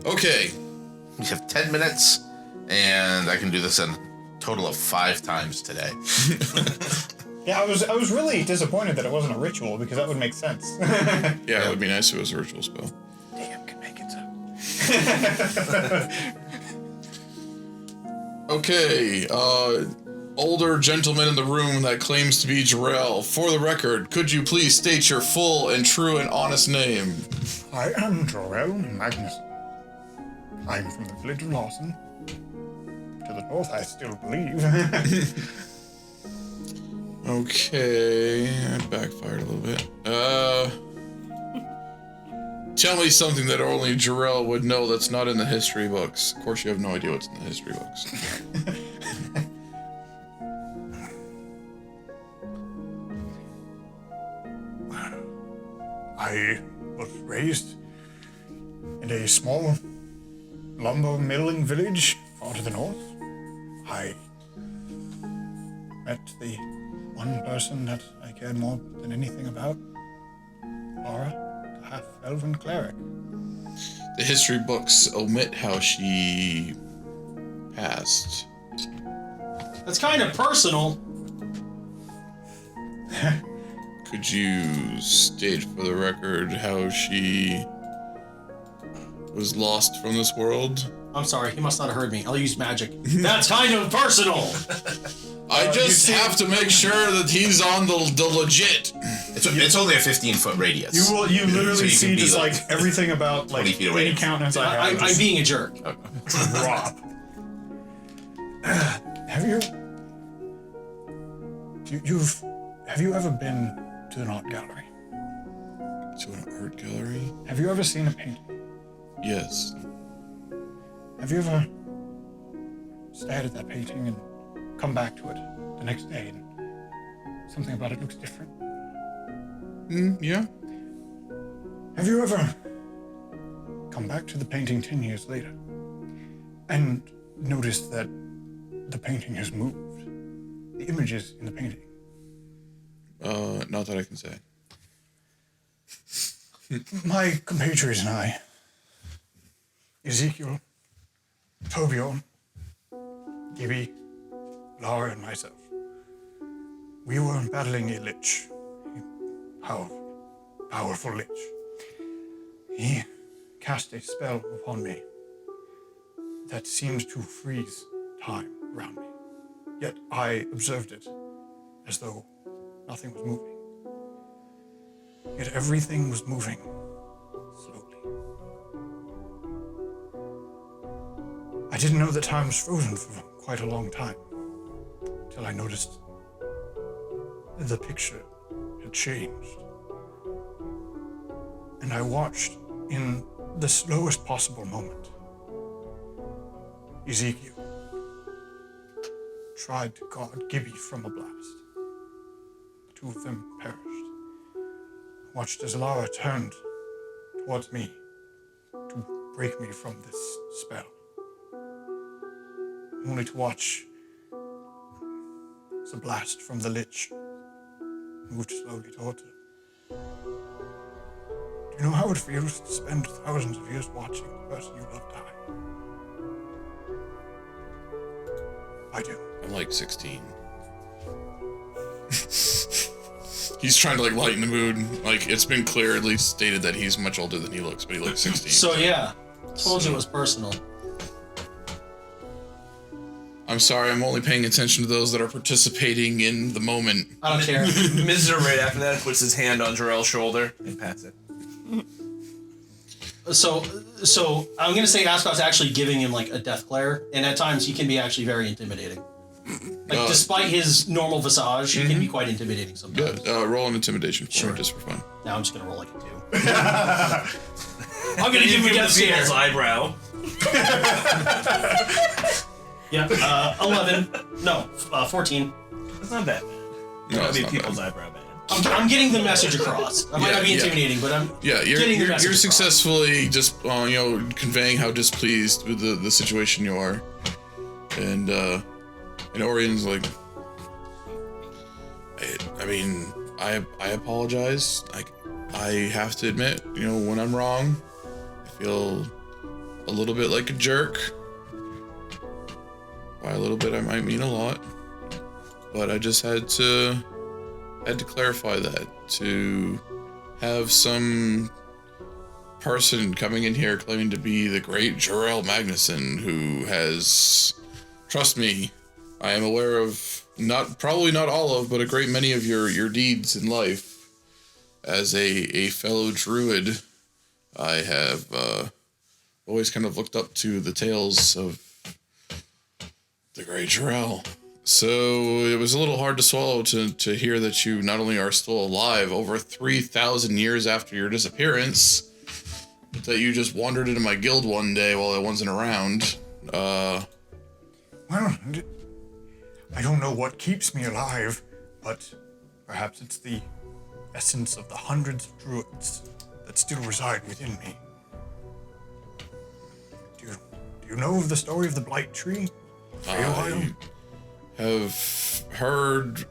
Okay. We have 10 minutes, and I can do this a total of 5 times today. Yeah, I was really disappointed that it wasn't a ritual, because that would make sense. Yeah, it would be nice if it was a ritual spell. Damn, can make it so. Okay, older gentleman in the room that claims to be Jorell. For the record, could you please state your full and true and honest name? I am Jorell Magnusson. I'm from the village of Lawson. To the north, I still believe. Okay, that backfired a little bit. Tell me something that only Jorell would know that's not in the history books. Of course, you have no idea what's in the history books. I was raised in a small lumber milling village far to the north. I met the one person that I cared more than anything about, Laura, the half-elven cleric. The history books omit how she passed. That's kind of personal. Could you state for the record how she was lost from this world? I'm sorry, he must not have heard me. I'll use magic. That's kind of personal. I just have to make sure that he's on the legit. It's only a 15-foot radius. You literally So you see can be just like everything about 20 like feet away. any countenance I have. I'm being a jerk. Drop. Have you ever been to an art gallery? To an art gallery? Have you ever seen a painting? Yes. Have you ever stared at that painting and come back to it the next day and something about it looks different? Yeah. Have you ever come back to the painting 10 years later and noticed that the painting has moved? The images in the painting. Not that I can say. My compatriots and I, Ezekiel, Tobion, Gibby, Laura, and myself, we were battling a lich, a powerful lich. He cast a spell upon me that seemed to freeze time around me. Yet I observed it as though nothing was moving. Yet everything was moving slowly. I didn't know that time was frozen for quite a long time, till I noticed that the picture had changed. And I watched in the slowest possible moment. Ezekiel tried to guard Gibby from a blast. The two of them perished. I watched as Lara turned towards me to break me from this spell. Only to watch as a blast from the lich moved slowly towards her. Do you know how it feels to spend thousands of years watching the person you love die? I do. I'm like 16. He's trying to like lighten the mood. Like it's been clearly stated that he's much older than he looks, but he looks 16. So yeah, told you it was personal. I'm sorry, I'm only paying attention to those that are participating in the moment. I don't care. Mizr right after that puts his hand on Jorell's shoulder and pats it. So I'm gonna say Ascot's actually giving him like a death glare, and at times he can be actually very intimidating. Like despite his normal visage, he can be quite intimidating sometimes. Good. Roll an intimidation for me, just for fun. Now I'm just gonna roll like a 2. I'm gonna give him a death the people's scare. eyebrow. Yeah, 11. No, 14. That's not bad, man. No, That'd it's be not people's bad. eyebrow, man. I'm getting the message across. I might not be intimidating, but I'm getting the message You're across. successfully just conveying how displeased with the situation you are, and Orion's like, I apologize. I have to admit, when I'm wrong, I feel a little bit like a jerk. By a little bit, I might mean a lot. But I just had to clarify that, to have some person coming in here claiming to be the great Jorell Magnusson, who has, trust me, I am aware of probably not all of, but a great many of your deeds in life. As a fellow Druid, I have always kind of looked up to the tales of the great Jorell. So it was a little hard to swallow to hear that you not only are still alive over 3,000 years after your disappearance, but that you just wandered into my guild one day while I wasn't around. Well, I don't know what keeps me alive, but perhaps it's the essence of the hundreds of druids that still reside within me. Do you know of the story of the Blight Tree? I have heard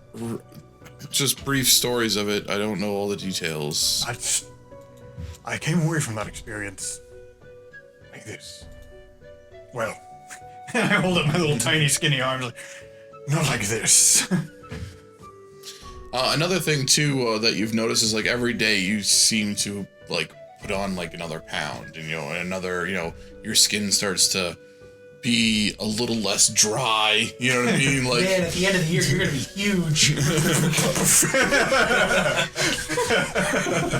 just brief stories of it. I don't know all the details. I came away from that experience like this. Well, I hold up my little tiny skinny arms like, not like this. Another thing too that you've noticed is like every day you seem to like put on like another pound, and another, your skin starts to be a little less dry. You know what I mean? Like, man, at the end of the year, you're gonna be huge.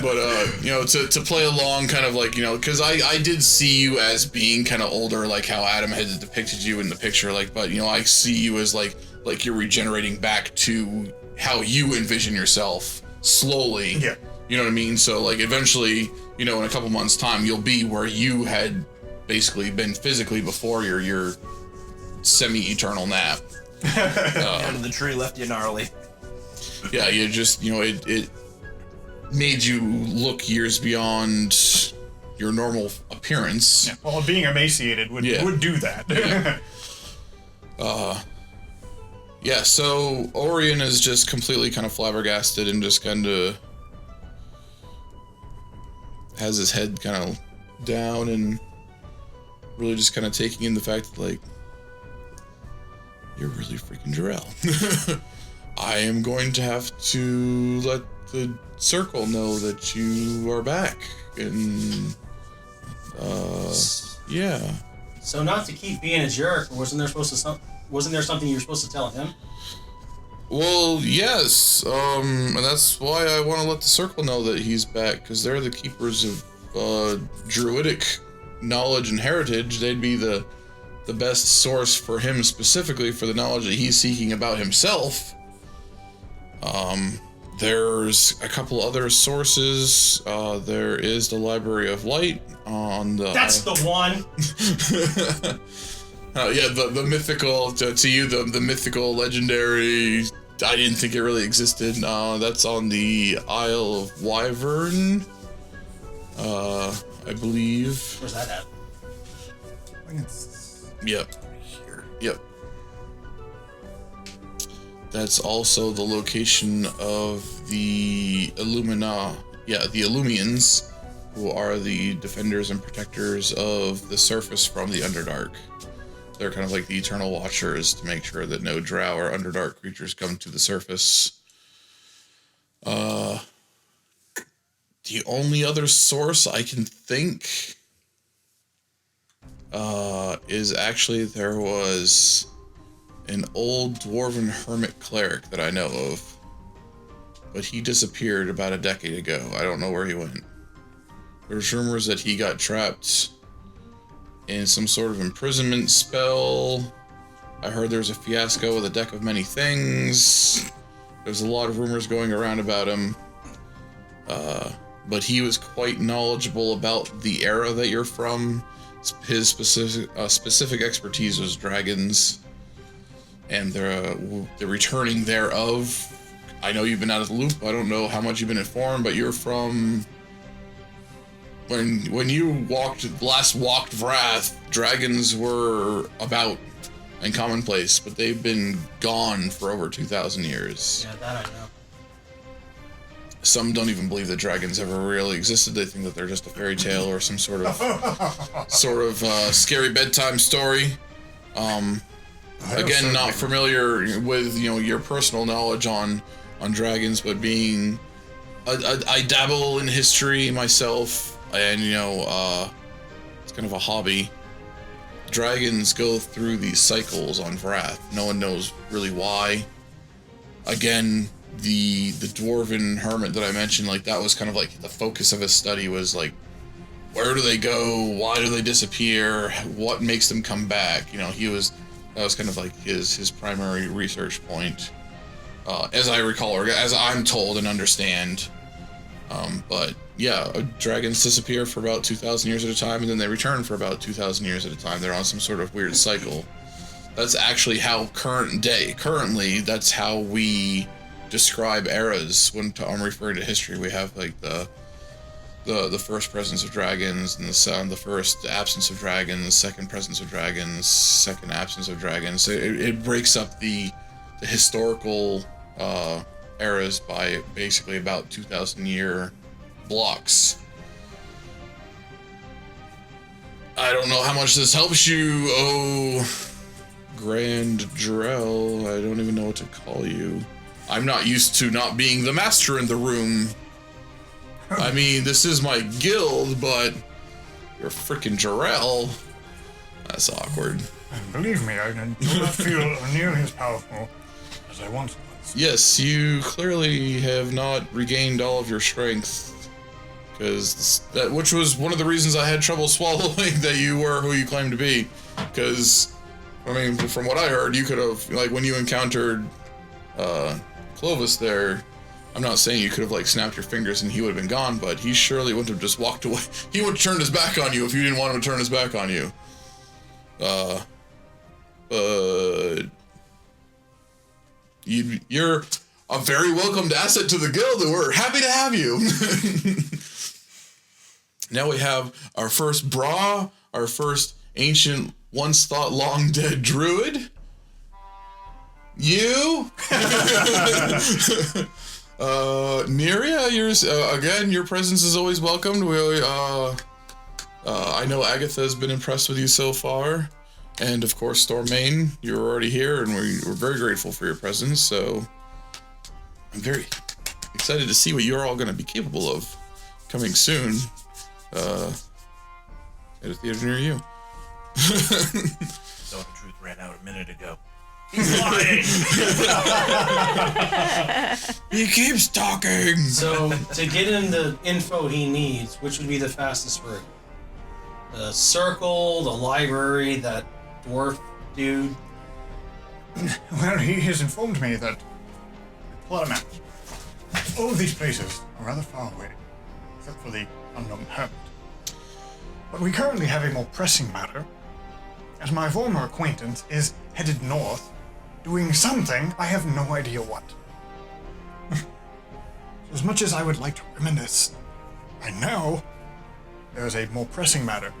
But to play along, kind of like because I did see you as being kind of older, like how Adam had depicted you in the picture, like, but I see you as like you're regenerating back to how you envision yourself slowly. Yeah. You know what I mean? So like eventually, in a couple months' time, you'll be where you had basically been physically before your semi-eternal nap. And the tree left you gnarly. Yeah, you just, it made you look years beyond your normal appearance. Yeah, well, being emaciated would do that. Yeah, so Oreon is just completely kind of flabbergasted and just kind of has his head kind of down and really just kind of taking in the fact that, like, you're really freaking Jorell. I am going to have to let the circle know that you are back. And, yeah. So not to keep being a jerk, wasn't there something you were supposed to tell him? Well, yes, and that's why I want to let the circle know that he's back, because they're the keepers of druidic knowledge and heritage. They'd be the best source for him specifically for the knowledge that he's seeking about himself. There's a couple other sources. There is the Library of Light on the... That's the one! Yeah, the mythical, to you, the mythical, legendary, I didn't think it really existed. That's on the Isle of Wyvern, I believe. Where's that at? I think it's Yep. here. Yep. That's also the location of the the Illumians, who are the defenders and protectors of the surface from the Underdark. They're kind of like the eternal watchers to make sure that no drow or Underdark creatures come to the surface. The only other source I can think is actually there was an old dwarven hermit cleric that I know of, but he disappeared about a decade ago. I don't know where he went. There's rumors that he got trapped in some sort of imprisonment spell. I heard there's a fiasco with a deck of many things. There's a lot of rumors going around about him. But he was quite knowledgeable about the era that you're from. His specific expertise was dragons and the returning thereof. I know you've been out of the loop. I don't know how much you've been informed, but you're from... When you last walked Vrath, dragons were about and commonplace, but they've been gone for over 2,000 years. Yeah, that I know. Some don't even believe that dragons ever really existed. They think that they're just a fairy tale or some sort of scary bedtime story. Again, not familiar with your personal knowledge on dragons, but being I dabble in history myself, and it's kind of a hobby. Dragons go through these cycles on Vrath. No one knows really why. Again, the dwarven hermit that I mentioned, like, that was kind of like the focus of his study was like, where do they go? Why do they disappear? What makes them come back? That was kind of like his primary research point, as I recall, or as I'm told and understand. But yeah, dragons disappear for about 2,000 years at a time, and then they return for about 2,000 years at a time. They're on some sort of weird cycle. That's actually how currently, that's how we describe eras when I'm referring to history. We have like the first presence of dragons, and the first absence of dragons, second presence of dragons, second absence of dragons. It breaks up the historical eras by basically about 2,000 year blocks. I don't know how much this helps you, Grand Jorell. I don't even know what to call you. I'm not used to not being the master in the room. I mean, this is my guild, but you're freaking Jorell. That's awkward. And believe me, I do not feel nearly as powerful as I once was. Yes, you clearly have not regained all of your strength. Which was one of the reasons I had trouble swallowing that you were who you claimed to be. Because, I mean, from what I heard, you could have, like, when you encountered Clovis there, I'm not saying you could have, like, snapped your fingers and he would have been gone, but he surely wouldn't have just walked away. He would have turned his back on you if you didn't want him to turn his back on you. But you're a very welcomed asset to the guild, and we're happy to have you. Now we have our first Brah, our first ancient, once thought long dead druid. You? Neriah, again, your presence is always welcomed. I know Agatha has been impressed with you so far. And of course, Stormmane, you're already here, and we're very grateful for your presence, so I'm very excited to see what you're all going to be capable of coming soon. At a theater near you. So the truth ran out a minute ago. He's lying! He keeps talking! So, to get him the info he needs, which would be the fastest route? The circle, the library, that dwarf dude? Well, he has informed me that plot a map. All of these places are rather far away, except for the unknown hermit. But we currently have a more pressing matter, as my former acquaintance is headed north, doing something, I have no idea what. As much as I would like to reminisce, I know there is a more pressing matter.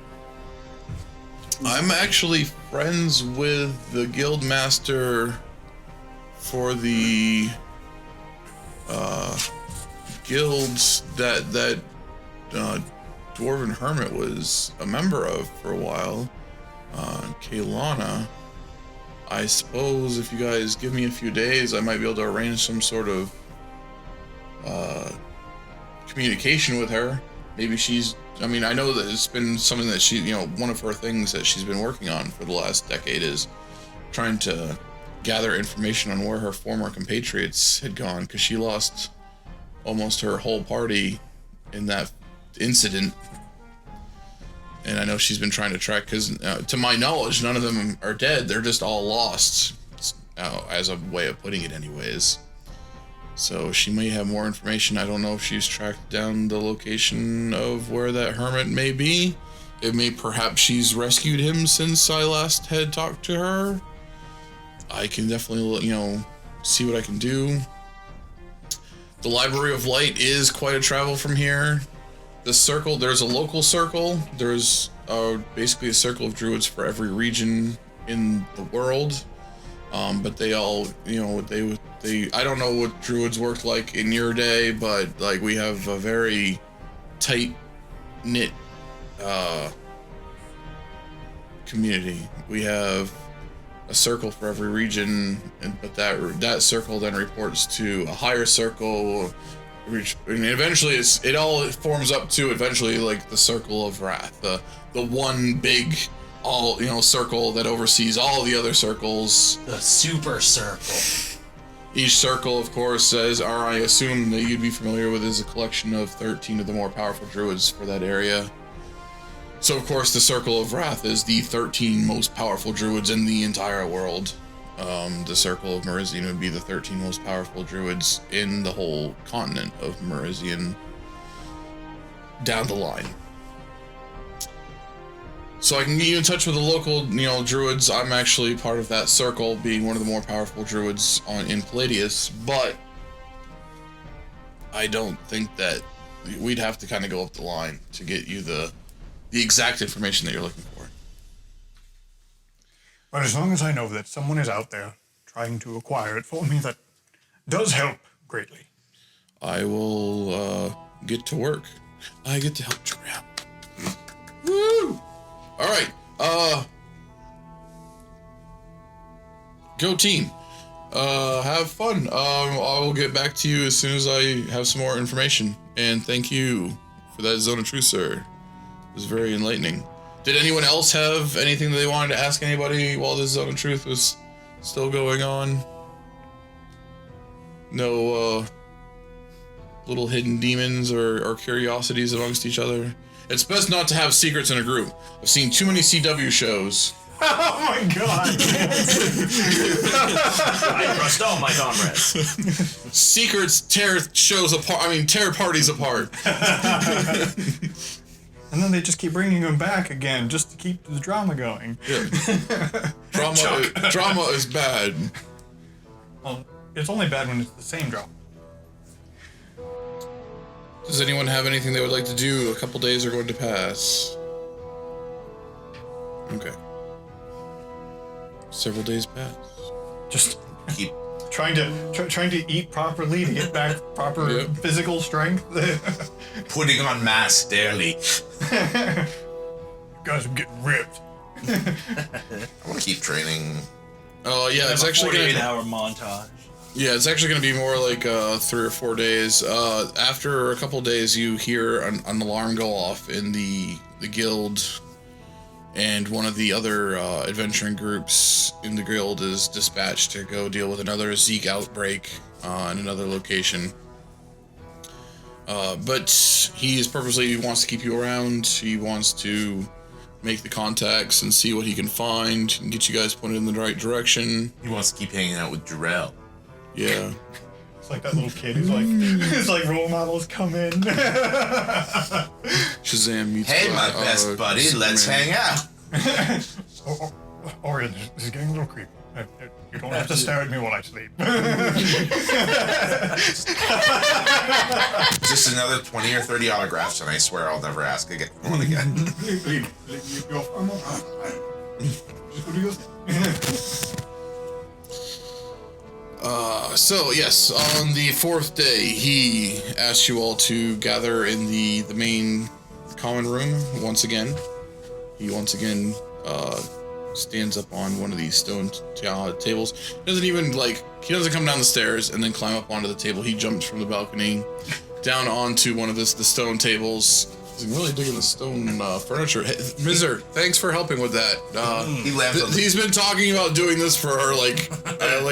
I'm actually friends with the guild master for the guilds that Dwarven Hermit was a member of for a while, Kaylana. I suppose if you guys give me a few days, I might be able to arrange some sort of communication with her. Maybe I know that it's been something that she, one of her things that she's been working on for the last decade is trying to gather information on where her former compatriots had gone, because she lost almost her whole party in that incident. And I know she's been trying to track, because to my knowledge, none of them are dead. They're just all lost, as a way of putting it anyways. So she may have more information. I don't know if she's tracked down the location of where that hermit may be. Perhaps she's rescued him since I last had talked to her. I can definitely, see what I can do. The Library of Light is quite a travel from here. The circle, there's a local circle. There's basically a circle of druids for every region in the world. But they all, you know, they I don't know what druids worked like in your day, but like we have a very tight knit community. We have a circle for every region, but that circle then reports to a higher circle, which, and eventually it all forms up to eventually like the Circle of Wrath, the one big circle that oversees all the other circles. The super circle. Each circle, of course, as I assume that you'd be familiar with, is a collection of 13 of the more powerful druids for that area. So, of course, the Circle of Wrath is the 13 most powerful druids in the entire world. The Circle of Merizian would be the 13 most powerful druids in the whole continent of Merizian down the line. So I can get you in touch with the local, druids. I'm actually part of that circle, being one of the more powerful druids in Pladius, but I don't think that we'd have to kind of go up the line to get you the exact information that you're looking for. But as long as I know that someone is out there trying to acquire it for me, that does help greatly. I will get to work. I get to help Jorell. Woo! All right. Go team. Have fun. I will get back to you as soon as I have some more information. And thank you for that Zone of Truth, sir. It was very enlightening. Did anyone else have anything that they wanted to ask anybody while this Zone of Truth was still going on? No little hidden demons or curiosities amongst each other? It's best not to have secrets in a group. I've seen too many CW shows. Oh my god! I trust all my comrades. Secrets tear shows apart. I mean, tear parties apart. And then they just keep bringing them back again just to keep the drama going. Yeah. Drama is bad. Well, it's only bad when it's the same drama. Does anyone have anything they would like to do? A couple days are going to pass. Okay. Several days pass. Just Keep trying to eat properly to get back proper Yep. physical strength. putting on mass daily. You guys are getting ripped. I want to keep training. Oh yeah, it's actually gonna. 48-hour montage. Yeah, it's actually going to be more like 3 or 4 days. After a couple days, you hear an alarm go off in the guild, and one of the other adventuring groups in the guild is dispatched to go deal with another Zeke outbreak in another location. But he wants to keep you around. He wants to make the contacts and see what he can find and get you guys pointed in the right direction. He wants to keep hanging out with Jorell. Yeah. It's like that little kid who's like, it's like role models come in. Shazam meets Hey, my best buddy, let's Superman. hang out. Orion, this is getting a little creepy. You don't have to stare at me while I sleep. Just another 20 or 30 autographs, and I swear I'll never ask one again. So yes, on the 4th day, he asked you all to gather in the main common room once again. He once again stands up on one of these stone tables. He doesn't come down the stairs and then climb up onto the table. He jumps from the balcony down onto one of the stone tables. He's really digging the stone furniture. Hey, Mizr, thanks for helping with that. He laughs on the- He's been talking about doing this for like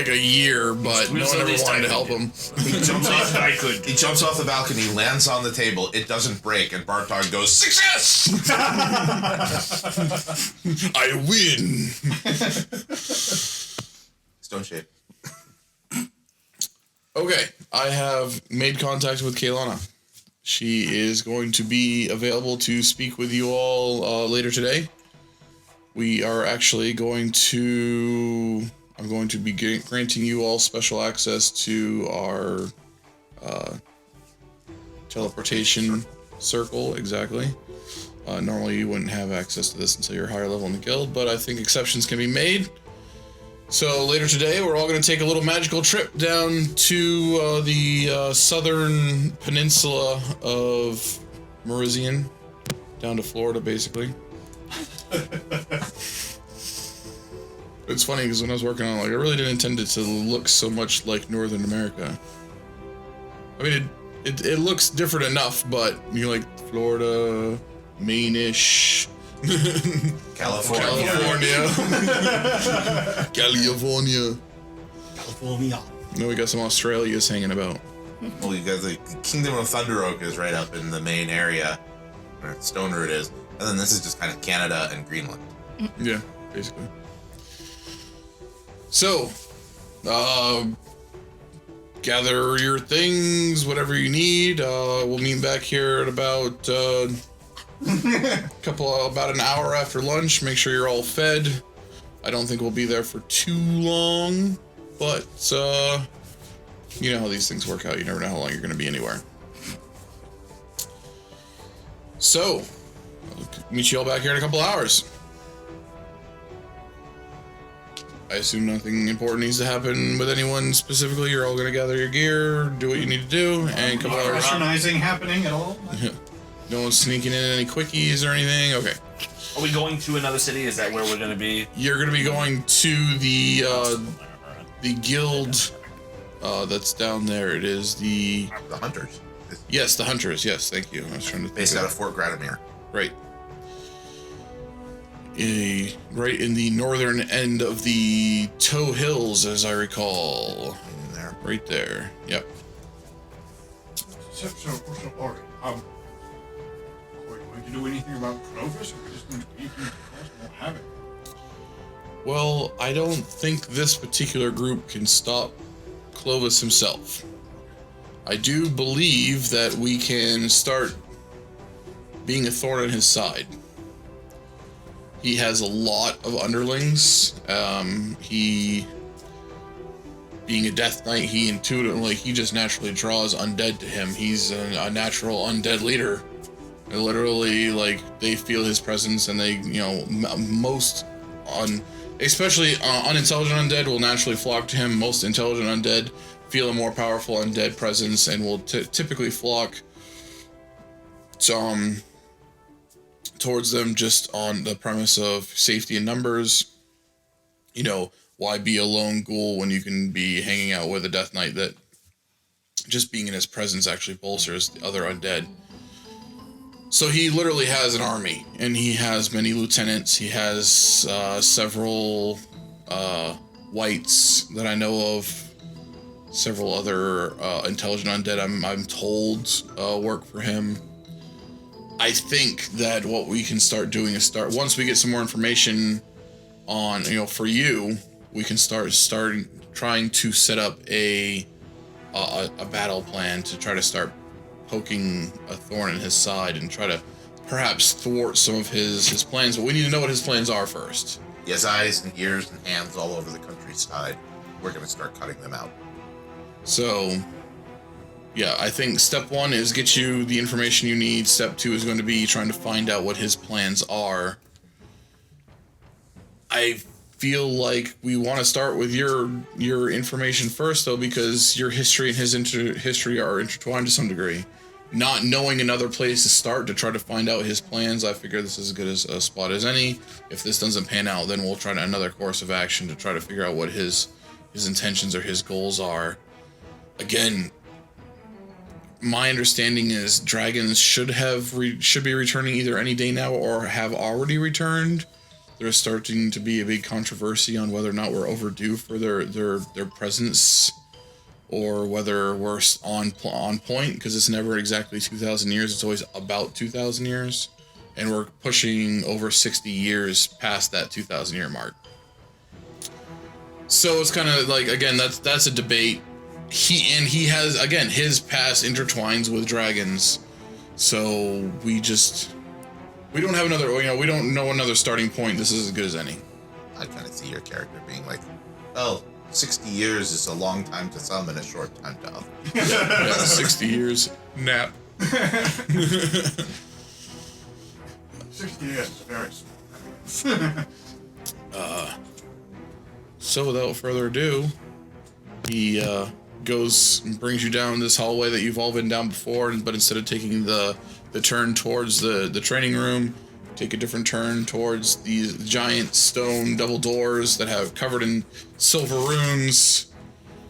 a year, but no one ever wanted to help him. He jumps off. I could. He jumps off the balcony, lands on the table. It doesn't break, and Bartok goes, "Success!" I win. Stone shape. Okay, I have made contact with Kaylana. She is going to be available to speak with you all later today. We are actually going to... I'm going to be granting you all special access to our teleportation circle, exactly. Normally you wouldn't have access to this until you're higher level in the guild, but I think exceptions can be made. So later today, we're all going to take a little magical trip down to the southern peninsula of Merizian, down to Florida, basically. It's funny because when I was working on it, like, I really didn't intend it to look so much like Northern America. I mean, it looks different enough, but you know, like Florida, Maine-ish. California. California. No, we got some Australias hanging about. Well, you guys, the Kingdom of Thunder Oak is right up in the main area where Stonefury is, and then this is just kind of Canada and Greenland. Yeah, basically. So, gather your things, whatever you need. We'll meet back here at about about an hour after lunch. Make sure you're all fed. I don't think we'll be there for too long, but you know how these things work out. You never know how long you're going to be anywhere. So, I'll meet you all back here in a couple hours. I assume nothing important needs to happen with anyone specifically. You're all going to gather your gear, do what you need to do, and a couple hours. Fraternizing happening at all? No one's sneaking in any quickies or anything? Okay. Are we going to another city? Is that where we're going to be? You're going to be going to the guild that's down there. It is the Hunters. Yes, the Hunters. Yes, thank you. I was trying to think Based out of Fort Gradomir. Right. Right in the northern end of the Toe Hills, as I recall. In there. Right there. Yep. So Ori, are we going to do anything about Clovis, or are we just going to leave him to cause more havoc? Well, I don't think this particular group can stop Clovis himself. I do believe that we can start being a thorn in his side. He has a lot of underlings. He, being a Death Knight, he intuitively, he just naturally draws undead to him. He's a natural undead leader. And literally, like, they feel his presence, and they, you know, especially unintelligent undead will naturally flock to him. Most intelligent undead feel a more powerful undead presence and will typically flock towards them just on the premise of safety in numbers. You know, why be a lone ghoul when you can be hanging out with a Death Knight that just being in his presence actually bolsters the other undead. So he literally has an army, and he has many lieutenants. He has several whites that I know of, several other intelligent undead I'm told work for him. I think that what we can start doing is once we get some more information on, you know, for you, we can start trying to set up a battle plan to try to start poking a thorn in his side and try to perhaps thwart some of his plans. But we need to know what his plans are first. He has eyes and ears and hands all over the countryside. We're going to start cutting them out. So, yeah, I think step one is get you the information you need. Step two is going to be trying to find out what his plans are. I feel like we want to start with your information first, though, because your history and his history are intertwined to some degree. Not knowing another place to start to try to find out his plans, I figure this is as good as a spot as any. If this doesn't pan out, then we'll try another course of action to try to figure out what his intentions or his goals are. Again, my understanding is dragons should be returning either any day now or have already returned. There's starting to be a big controversy on whether or not we're overdue for their presence, or whether we're on point, because it's never exactly 2,000 years. It's always about 2,000 years, and we're pushing over 60 years past that 2,000 year mark. So it's kind of like, again, that's a debate. He has, again, his past intertwines with dragons, so we don't have another, you know, we don't know another starting point. This is as good as any. I kind of see your character being like, oh, 60 years is a long time to some and a short time to others. Yeah, 60 years, nap. 60 years is very small. So without further ado, he goes and brings you down this hallway that you've all been down before, but instead of taking the turn towards the training room, take a different turn towards these giant stone double doors that have covered in silver runes.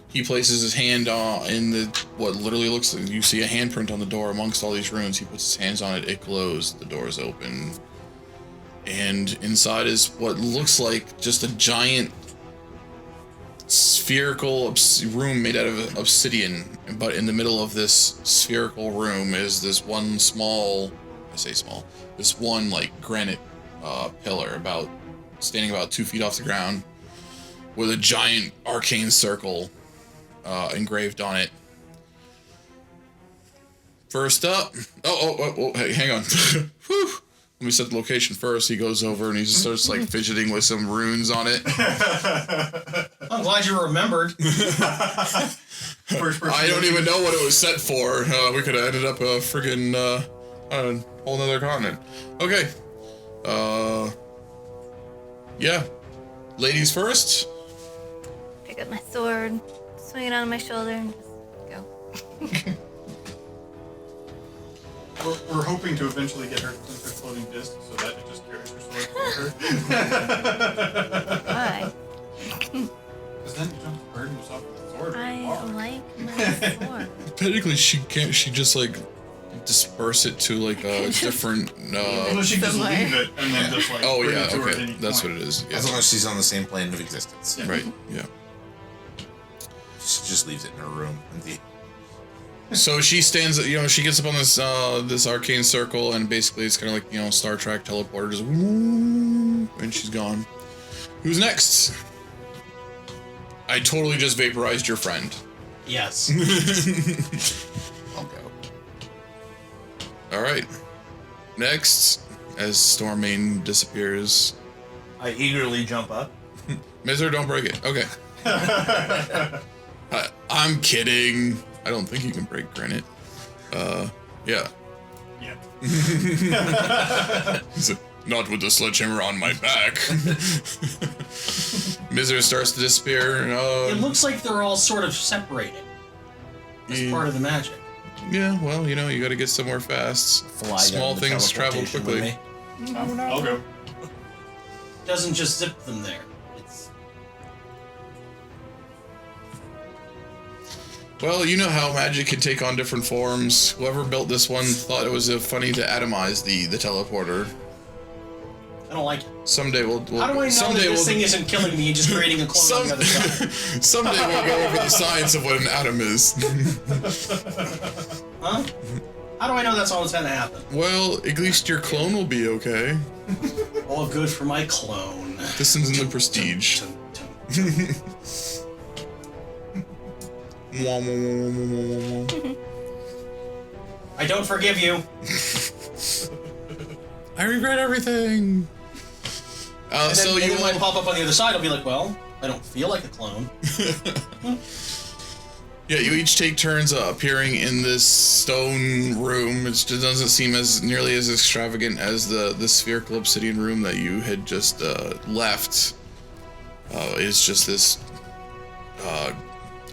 He places his hand in what literally looks like, you see a handprint on the door amongst all these runes. He puts his hands on it, it glows, the door is open. And inside is what looks like just a giant spherical room made out of obsidian. But in the middle of this spherical room is this one small, this one like granite pillar standing about 2 feet off the ground with a giant arcane circle engraved on it. First up, hey, hang on. Whew. Let me set the location first. He goes over and he just starts like fidgeting with some runes on it. I'm glad you remembered. I don't even know what it was set for. We could have ended up a friggin' on a whole nother continent. Okay. Yeah. Ladies first. Pick up my sword, swing it on my shoulder, and just go. We're hoping to eventually get her into floating disc so that it just carries her sword for her. Why? Because then you don't burden yourself with the sword. I like my sword. Technically, she can't. She just like disperse it to like a different. Well, she can just Somewhere. leave it and then just like. Oh bring yeah, it to her at okay, any that's point. what it is. Yeah. As long as she's on the same plane of existence. Yeah. Right. Yeah. She just leaves it in her room. So she stands, she gets up on this this arcane circle, and basically it's kind of like, Star Trek teleporter, just woo, and she's gone. Who's next? I totally just vaporized your friend. Yes. I'll go. All right. Next, as Stormmane disappears. I eagerly jump up. Mizr, don't break it. Okay. I'm kidding. I don't think you can break granite. Yeah. Yeah. Not with the sledgehammer on my back. Mizr starts to disappear. It looks like they're all sort of separated as part of the magic. Yeah, well, you gotta get somewhere fast. Fly Small down the things travel teleportation quickly. with me. I'll go. Doesn't just zip them there. It's Well, you know how magic can take on different forms. Whoever built this one thought it was funny to atomize the teleporter. I don't like it. Someday we'll How do I know that this thing isn't killing me and just creating a clone on the other side? Someday we'll go over the science of what an atom is. Huh? How do I know that's all that's gonna happen? Well, at least your clone will be okay. All good for my clone. This is in the prestige. Wah, wah, wah, wah, wah, wah, wah. I don't forgive you. I regret everything. And then, So and you then might all, pop up on the other side. I'll be like, well, I don't feel like a clone. yeah, you each take turns appearing in this stone room. It just doesn't seem as nearly as extravagant as the spherical obsidian room that you had just left. It's just this.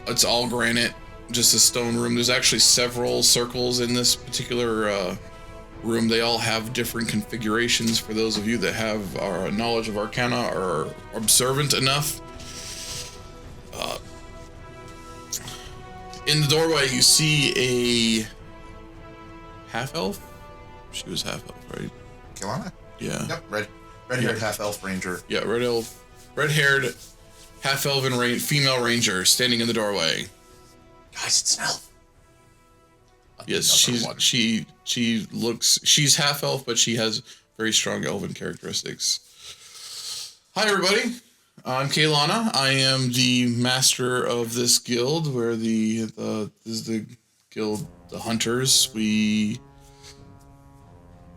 It's all granite, just a stone room. There's actually several circles in this particular room. They all have different configurations for those of you that have our knowledge of Arcana or are observant enough. In the doorway, you see a half-elf? She was half-elf, right? Kilana? Yeah. Yep, red-haired half-elf ranger. Yeah, red-haired half-elven female ranger standing in the doorway. Guys, it's an elf. Yes, Another one. she's half elf, but she has very strong elven characteristics. Hi everybody, I'm Kaylana. I am the master of this guild. Where this is the guild, the hunters. We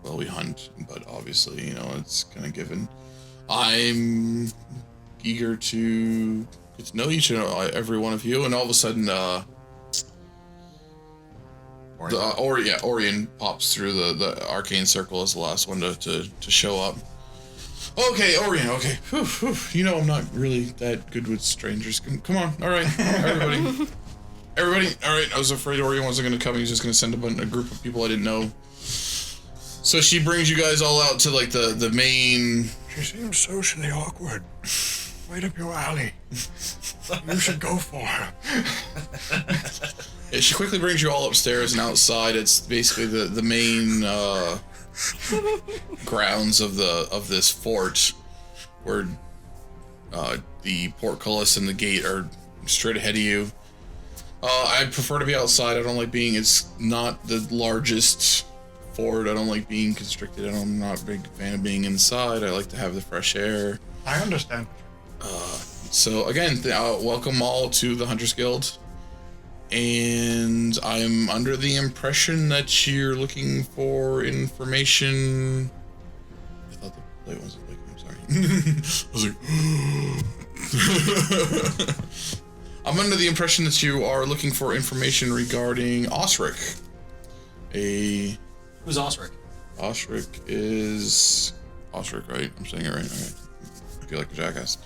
hunt, but obviously, it's kind of given. I'm eager to get to know each and every one of you, and all of a sudden, Orion pops through the arcane circle as the last one to show up. Okay, Oreon, okay. Whew, whew. You know I'm not really that good with strangers. Come on, all right, everybody. Everybody, all right, I was afraid Oreon wasn't going to come. He was just going to send a group of people I didn't know. So she brings you guys all out to, like, the main... She seems socially awkward. Right up your alley. You should go for her. Yeah, she quickly brings you all upstairs and outside. It's basically the main grounds of this fort, where the portcullis and the gate are straight ahead of you. I prefer to be outside. I don't like being. It's not the largest fort. I don't like being constricted. I'm not a big fan of being inside. I like to have the fresh air. I understand. So again, welcome all to the Hunters Guild. And I'm under the impression that you're looking for information. I thought the plate wasn't big. I'm sorry. I was like, I'm under the impression that you are looking for information regarding Osric. Who's Osric? Osric is Osric, right? I'm saying it right. Okay. I feel like a jackass.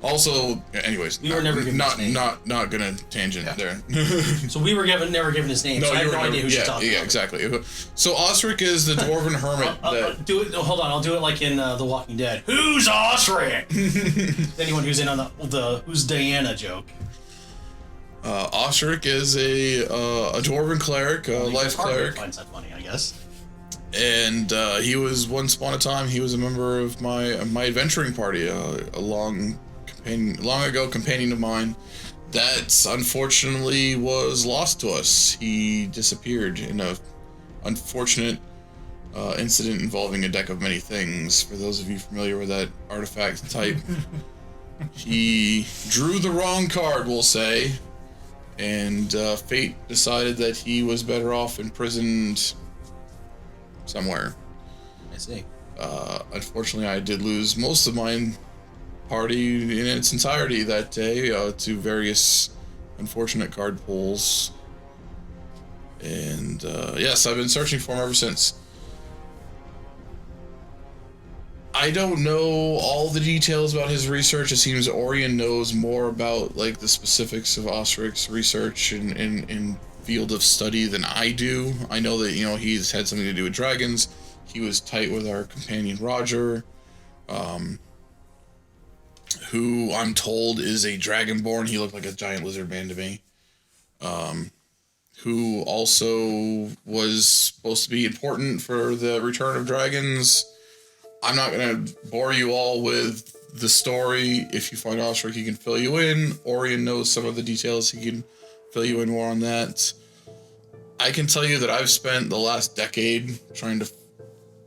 Also, anyways, we were never given his name. not gonna tangent there. So we were never given his name. So I have no idea who she's talking about. Yeah, exactly. So Osric is the dwarven hermit. Hold on, I'll do it like in The Walking Dead. Who's Osric? Anyone who's in on the Who's Diana joke. Osric is a dwarven cleric, a life cleric. Finds that funny, I guess. And he was once upon a time he was a member of my adventuring party, a long ago companion of mine that unfortunately was lost to us. He disappeared in a unfortunate incident involving a deck of many things. For those of you familiar with that artifact type, he drew the wrong card, we'll say, and fate decided that he was better off imprisoned somewhere. I see. Unfortunately, I did lose most of my party in its entirety that day to various unfortunate card pulls. And yes, I've been searching for him ever since. I don't know all the details about his research. It seems Oreon knows more about like the specifics of Osric's research in field of study than I do. I know that, you know, he's had something to do with dragons. He was tight with our companion Roger, who I'm told is a dragonborn. He looked like a giant lizard man to me. Who also was supposed to be important for the return of dragons. I'm not going to bore you all with the story. If you find Osric, he can fill you in. Oreon knows some of the details. He can fill you in more on that. I can tell you that I've spent the last decade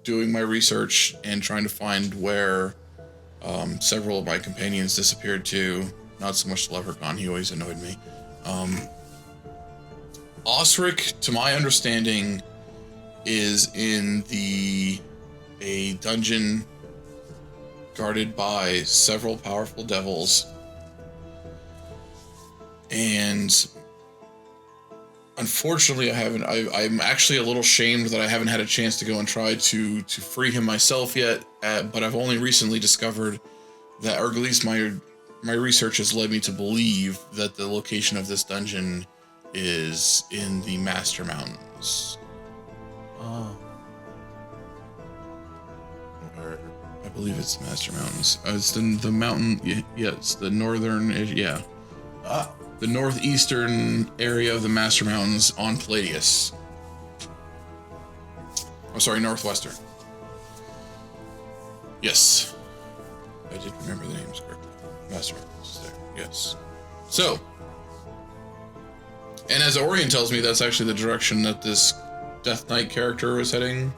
doing my research and trying to find where several of my companions disappeared to. Not so much the leprechaun, he always annoyed me. Osric, to my understanding, is in a dungeon guarded by several powerful devils. And unfortunately, I'm actually a little shamed that I haven't had a chance to go and try to free him myself yet. But I've only recently discovered that, or at least my research has led me to believe that the location of this dungeon is in the Master Mountains. Oh. I believe it's the Master Mountains. It's the mountain. Yeah, it's the northern. Yeah. Ah. The northeastern area of the Master Mountains on Pladius. I'm sorry, northwestern. Yes. I did remember the names correctly. Master Mountains is there. Yes. So, and as Oreon tells me, that's actually the direction that this Death Knight character is heading.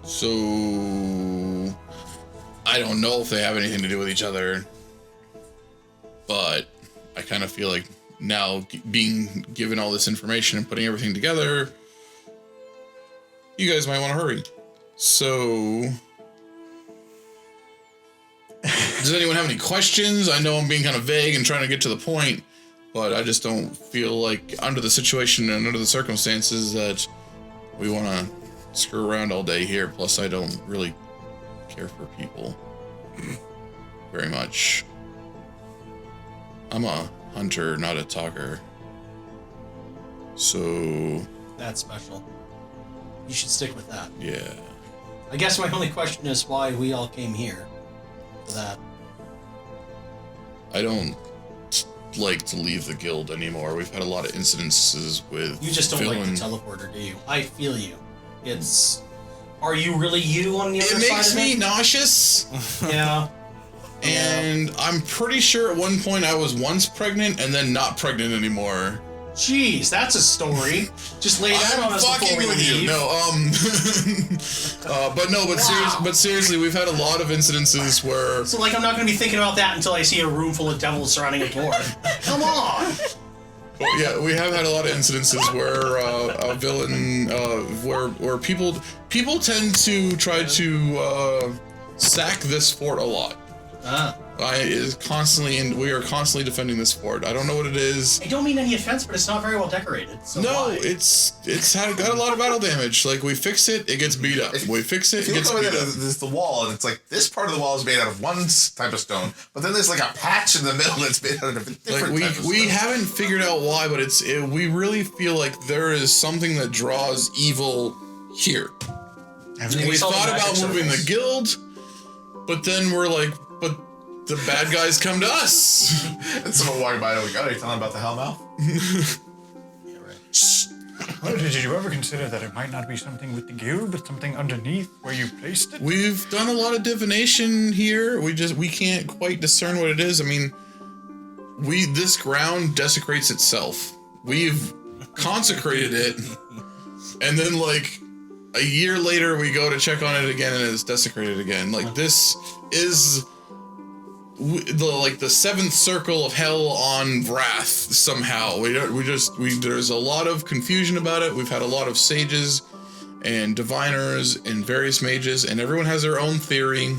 So, I don't know if they have anything to do with each other, but I kind of feel like now being given all this information and putting everything together, you guys might want to hurry. So, does anyone have any questions? I know I'm being kind of vague and trying to get to the point, but I just don't feel like under the situation and under the circumstances that we want to screw around all day here. Plus, I don't really care for people very much. I'm a hunter, not a talker. So... That's special. You should stick with that. Yeah. I guess my only question is why we all came here for that. I don't like to leave the guild anymore. We've had a lot of incidences with You just don't like the teleporter, do you? I feel you. It's... Are you really you on the other side of it? It makes me nauseous. Yeah. And I'm pretty sure at one point I was once pregnant and then not pregnant anymore. Jeez, that's a story. Just lay that on us before we leave. But seriously, we've had a lot of incidences where... So, like, I'm not going to be thinking about that until I see a room full of devils surrounding a door. Come on! Well, yeah, we have had a lot of incidences where a villain, where people tend to try to sack this fort a lot. We are constantly defending this fort. I don't know what it is. I don't mean any offense, but it's not very well decorated. So no, why? it's got a lot of battle damage. Like, we fix it, it gets beat up. We fix it, it gets beat up. There's the wall, and it's like this part of the wall is made out of one type of stone, but then there's like a patch in the middle that's made out of a different type of stone. We haven't figured out why, but we really feel like there is something that draws evil here. We thought about moving the guild, but then we're like, but the bad guys come to us. And someone walking by, like, oh, are you telling about the Hellmouth? Yeah, right. Well, did you ever consider that it might not be something with the guild, but something underneath where you placed it? We've done a lot of divination here. We can't quite discern what it is. I mean, this ground desecrates itself. We've consecrated it, and then like a year later we go to check on it again and it's desecrated again. Like, this is the seventh circle of hell on wrath somehow. There's a lot of confusion about it. We've had a lot of sages and diviners and various mages, and everyone has their own theory.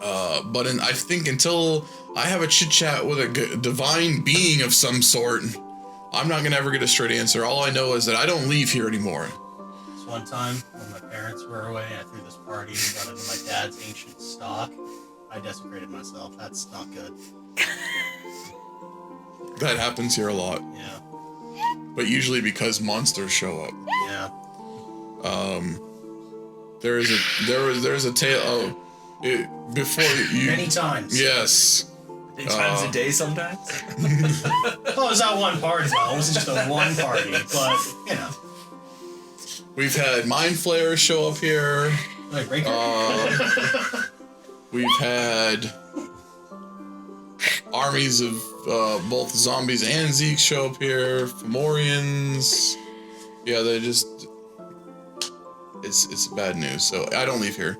I think until I have a chit chat with a divine being of some sort, I'm not gonna ever get a straight answer. All I know is that I don't leave here anymore. This one time when my parents were away, I threw this party and got into my dad's ancient stock. I desecrated myself. That's not good. That happens here a lot. Yeah. But usually because monsters show up. Yeah. There's a tale. Before you. Many times. Yes. Many times a day sometimes? Well, it was that one party, though. It wasn't just a one party, but, you know. We've had mind flayers show up here. Like, break We've had armies of both zombies and Zeeks show up here. Fomorians. Yeah, they just... It's bad news, so I don't leave here.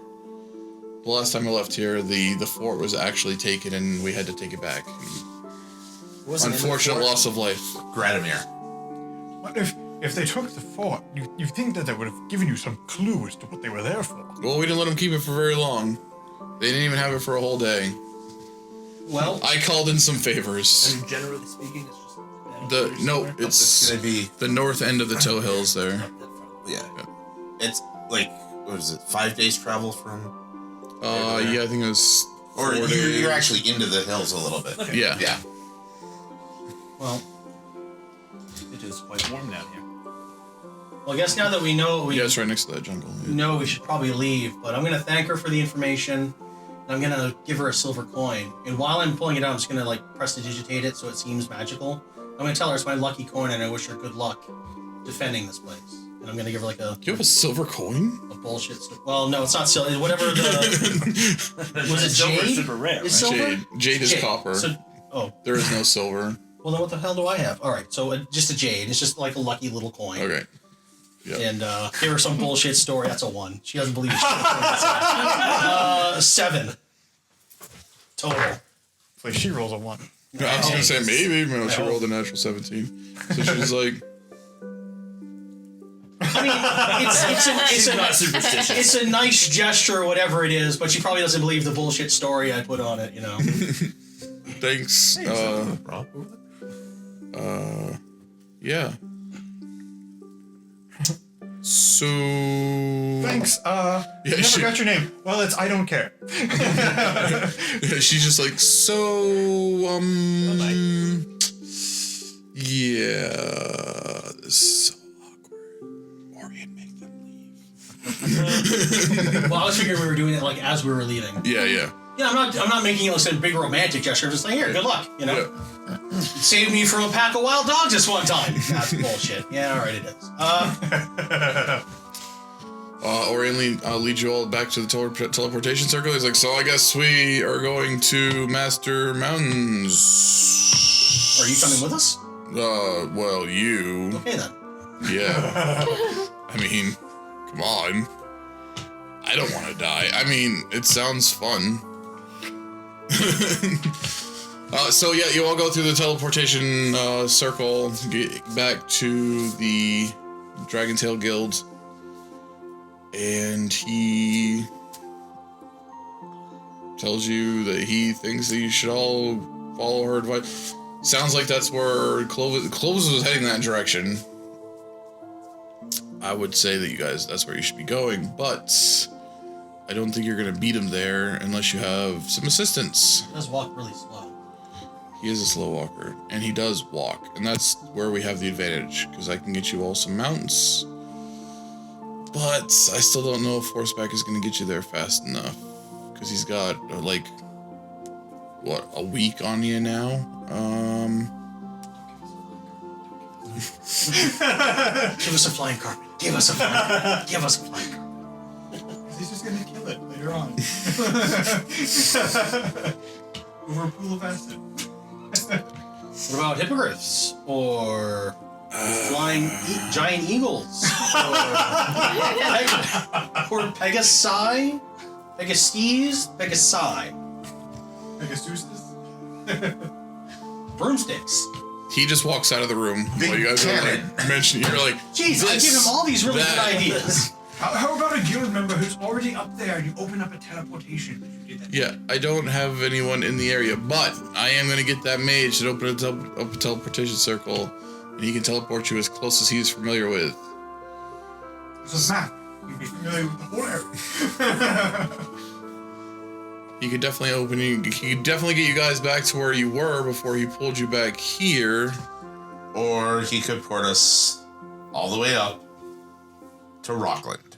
The last time I left here, the fort was actually taken and we had to take it back. Unfortunate loss of life. Gradomir. What if they took the fort, you think that they would have given you some clue as to what they were there for? Well, we didn't let them keep it for very long. They didn't even have it for a whole day. Well, I called in some favors. And generally speaking, it's just... It's gonna be the north end of the Toe Hills there. yeah. It's like, what is it? 5 days travel from? Yeah, I think it was. Or 4 days. you're actually into the hills a little bit. Okay. Yeah. Yeah. well, It is quite warm down here. I guess now that we know what we Yeah, it's right next to that jungle. Yeah. know, we should probably leave. But I'm going to thank her for the information, and I'm going to give her a silver coin. And while I'm pulling it out, I'm just going to, like, prestidigitate it so it seems magical. I'm going to tell her it's my lucky coin, and I wish her good luck defending this place. And I'm going to give her, like, Do you have a silver coin? a bullshit... Well, no, it's not silver. Whatever the... Was it Silver jade? super rare, Is right? silver? Jade is copper. So, oh, There is no silver. well, then what the hell do I have? All right, so just a jade. It's just like a lucky little coin. Okay. Yeah. And give her some bullshit story. That's a 1. She doesn't believe it's true. 7 total. Like she rolls a 1. I was gonna say maybe, but she rolled a natural 17. So she was like, I mean, Not superstitious. it's a nice gesture or whatever it is, but she probably doesn't believe the bullshit story I put on it, you know. thanks. Yeah. So Thanks. I never got your name. Well, it's I don't care. She's just like, so, yeah, this is so awkward. Oreon, make them leave. Well, I was figuring we were doing it like as we were leaving. Yeah. Yeah, I'm not making it like some big romantic gesture. I'm just like, here, good luck. You know, saved me from a pack of wild dogs this one time. That's bullshit. Yeah, all right, it is. Oreon leads you all back to the teleportation circle. He's like, so I guess we are going to Master Mountains. Are you coming with us? Well, you. Okay then. Yeah. I mean, come on. I don't want to die. I mean, it sounds fun. So yeah, you all go through the teleportation circle, get back to the DragonTail Guild, and he tells you that he thinks that you should all follow her advice. Sounds like that's where Clovis was heading that direction. I would say that you guys, that's where you should be going, but I don't think you're gonna beat him there unless you have some assistance. He does walk really slow. He is a slow walker, and he does walk, and that's where we have the advantage, because I can get you all some mounts. But I still don't know if horseback is going to get you there fast enough, because he's got, like, what, a week on you now? Give us a flying carpet. Give us a flying carpet. Give us a flying carpet. He's just gonna kill it later on. Over a pool of acid. What about hippogriffs or flying giant eagles or Pegasi? Pegastes? Pegasi? Pegasus? Broomsticks. He just walks out of the room while you guys are like mentioning. You're like, Jeez, I give him all these really good ideas. How about a guild member who's already up there and you open up a teleportation? Yeah, I don't have anyone in the area, but I am going to get that mage to open a teleportation circle, and he can teleport you as close as he's familiar with. This is map. You'd be familiar with the whole area. He could definitely he could definitely get you guys back to where you were before he pulled you back here. Or he could port us all the way up to Rockland.